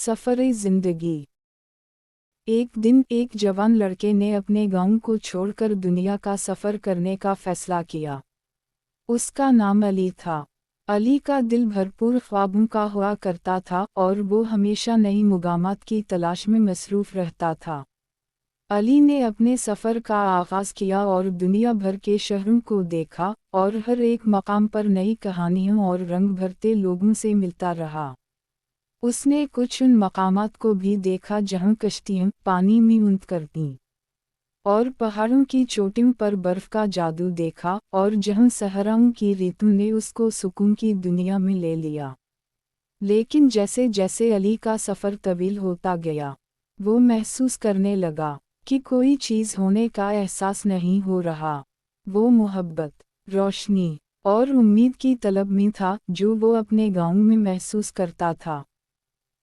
सफ़र-ए ज़िंदगी। एक दिन एक जवान लड़के ने अपने गांव को छोड़कर दुनिया का सफ़र करने का फ़ैसला किया। उसका नाम अली था। अली का दिल भरपूर ख्वाबों का हुआ करता था और वो हमेशा नई मुगामात की तलाश में मसरूफ़ रहता था। अली ने अपने सफ़र का आगाज़ किया और दुनिया भर के शहरों को देखा और हर एक मकाम पर नई कहानियों और रंग भरते लोगों से मिलता रहा। उसने कुछ उन मकामात को भी देखा जहां कश्तियां पानी में ऊँट करतीं, और पहाड़ों की चोटियों पर बर्फ का जादू देखा, और जहां सहराओं की ऋतु ने उसको सुकून की दुनिया में ले लिया। लेकिन जैसे जैसे अली का सफ़र तवील होता गया, वो महसूस करने लगा कि कोई चीज़ होने का एहसास नहीं हो रहा। वो मोहब्बत, रोशनी और उम्मीद की तलब में था जो वो अपने गांव में महसूस करता था।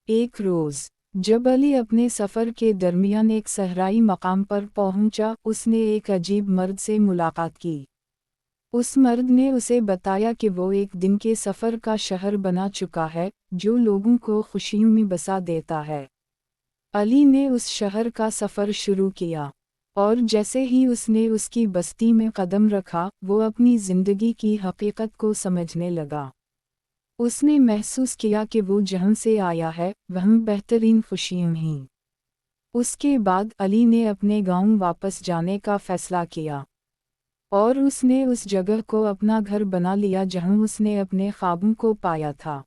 एक रोज़ जब अली अपने सफ़र के दरमियान एक सहराई मकाम पर पहुंचा, उसने एक अजीब मर्द से मुलाकात की। उस मर्द ने उसे बताया कि वो एक दिन के सफ़र का शहर बना चुका है, जो लोगों को खुशियों में बसा देता है। अली ने उस शहर का सफ़र शुरू किया, और जैसे ही उसने उसकी बस्ती में कदम रखा, वो अपनी ज़िंदगी की हकीकत को समझने लगा। उसने महसूस किया कि वो जहाँ से आया है, वहाँ बेहतरीन खुशियाँ हैं। उसके बाद अली ने अपने गांव वापस जाने का फ़ैसला किया, और उसने उस जगह को अपना घर बना लिया जहाँ उसने अपने ख्वाबों को पाया था।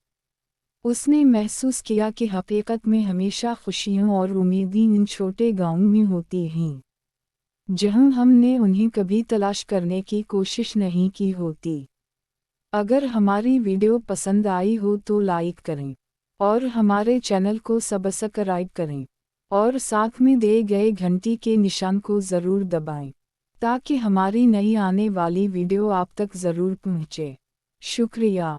उसने महसूस किया कि हकीकत में हमेशा खुशियाँ और उम्मीदें इन छोटे गाँव में होती हैं, जहाँ हमने उन्हें कभी तलाश करने की कोशिश नहीं की होती। अगर हमारी वीडियो पसंद आई हो तो लाइक करें, और हमारे चैनल को सब्सक्राइब करें, और साथ में दिए गए घंटी के निशान को ज़रूर दबाएं, ताकि हमारी नई आने वाली वीडियो आप तक ज़रूर पहुंचे। शुक्रिया।